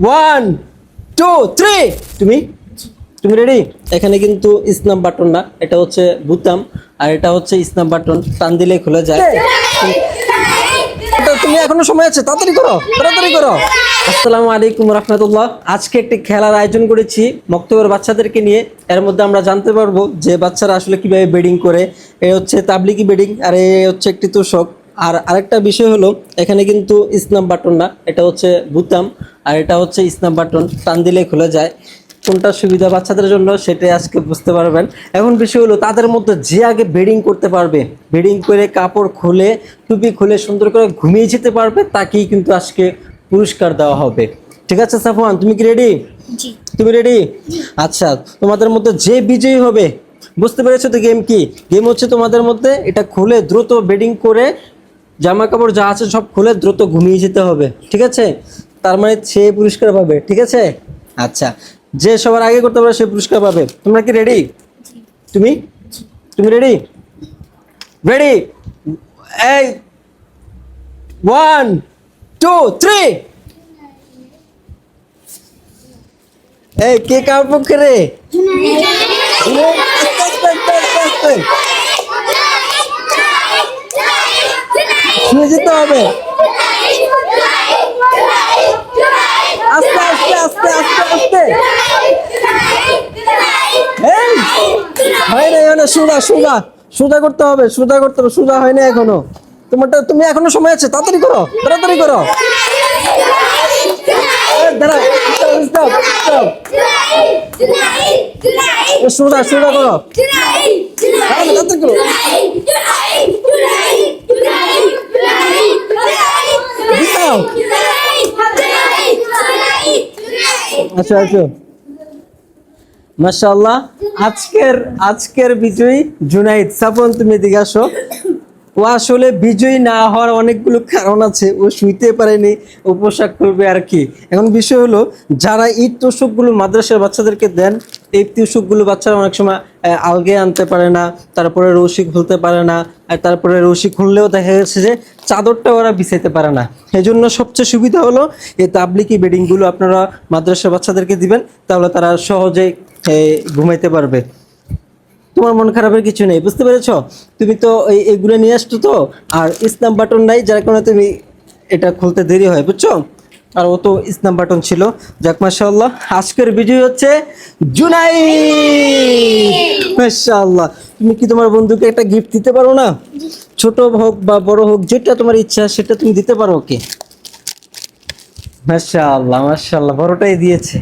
One two three. তুমি তুমি ready? এখানে কিন্তু স্ন্যাপ বাটন না, এটা হচ্ছে বুতাম, আর এটা হচ্ছে স্ন্যাপ বাটন, টান দিলে খুলে যায়। তুমি এখনো সময় আছে, তাড়াতাড়ি করো, তাড়াতাড়ি করো। আসসালামু আলাইকুম রাহমাতুল্লাহ। আজকে একটি খেলার আয়োজন করেছি মক্তবের বাচ্চাদেরকে নিয়ে। এর মধ্যে আমরা জানতে পারবো যে বাচ্চারা আসলে কিভাবে বেডিং করে। এ হচ্ছে তাবলিগি বেডিং, আর এ হচ্ছে একটি তোষক। আর আরেকটা বিষয় হলো, এখানে কিন্তু স্ন্যাপ বাটন না, এটা হচ্ছে বুতাম, আর এটা হচ্ছে স্ন্যাপ বাটন, টান দিলে খুলে যায়। কোনটা সুবিধা বাচ্চাদের জন্য সেটাই আজকে বুঝতে পারবেন। এখন বিষয় হলো, তাদের মধ্যে যে আগে বেডিং করতে পারবে, বেডিং করে কাপড় খুলে টুপি খুলে সুন্দর করে ঘুমিয়ে যেতে পারবে, তাকেই কিন্তু আজকে পুরস্কার দেওয়া হবে। ঠিক আছে সাফওয়ান, তুমি কি রেডি? জি। তুমি রেডি? আচ্ছা, তোমাদের মধ্যে যে বিজয়ী হবে, বুঝতে পেরেছো তো গেম কি? গেম হচ্ছে তোমাদের মধ্যে এটা খুলে দ্রুত বেডিং করে জামা কাপড় যা আছে সব খুলে দ্রুত ঘুমিয়ে যেতে হবে। ঠিক আছে? তার মানে সে পুরস্কার পাবে। ঠিক আছে? আচ্ছা, যে সবার আগে করতে পারে সে পুরস্কার পাবে। তোমরা কি রেডি? তুমি তুমি রেডি? রেডি? এই ওয়ান টু থ্রি। এই কে কার পক্ষে রে? শুনে যেতে হবে। আস্তে আস্তে আস্তে আস্তে আস্তে। এই হয় না, এখানে সোজা সোজা সোজা করতে হবে, সোজা করতে হবে, সোজা হয় না এখনো। তোমারটা, তুমি এখনো সময় আছে, তাড়াতাড়ি করো, তাড়াতাড়ি করো। দাঁড়াও, stop, stop, stop। সোজা সোজা করো, তাড়াতাড়ি করো। দিও। আচ্ছা আচ্ছা, মাশাআল্লাহ। আজকের বিজয়ী জুনাইদ। সাফওয়ান, তুমি এদিকে আসো। ও আসলে বিজয়ী না হওয়ার অনেকগুলো কারণ আছে, ও শুইতে পারেনি, ও পোশাক করবে আর কি। এখন বিষয় হলো, যারা এই তোষকগুলো মাদ্রাসার বাচ্চাদেরকে দেন, এই তোষকগুলো বাচ্চারা অনেক সময় আলগে আনতে পারে না, তারপরে রশি খুলতে পারে না, আর তারপরে রশি খুললেও দেখা যাচ্ছে যে চাদরটা ওরা বিছাইতে পারে না। এই জন্য সবচেয়ে সুবিধা হলো এই তাবলিকি বেডিংগুলো আপনারা মাদ্রাসার বাচ্চাদেরকে দিবেন, তাহলে তারা সহজেই ঘুমাইতে পারবে। তোমার মন খারাপের কিছু নেই, বুঝতে পেরেছো? তুমি তো এইগুলো নিয়ে আসছো তো, আর স্ন্যাপ বাটন নাই, যার কারণে তুমি এটা খুলতে দেরি হয়, বুঝছো? আর ও তো স্ন্যাপ বাটন ছিল। যাক, মাশাআল্লাহ, আজকের বিজয়ী হচ্ছে জুনাইদ। মাশাআল্লাহ। তুমি কি তোমার বন্ধুকে একটা গিফট দিতে পারো না? ছোট হোক বা বড় হোক, যেটা তোমার ইচ্ছা সেটা তুমি দিতে পারো ওকে। মাশাআল্লাহ, মাশাআল্লাহ, বড়টাই দিয়েছে।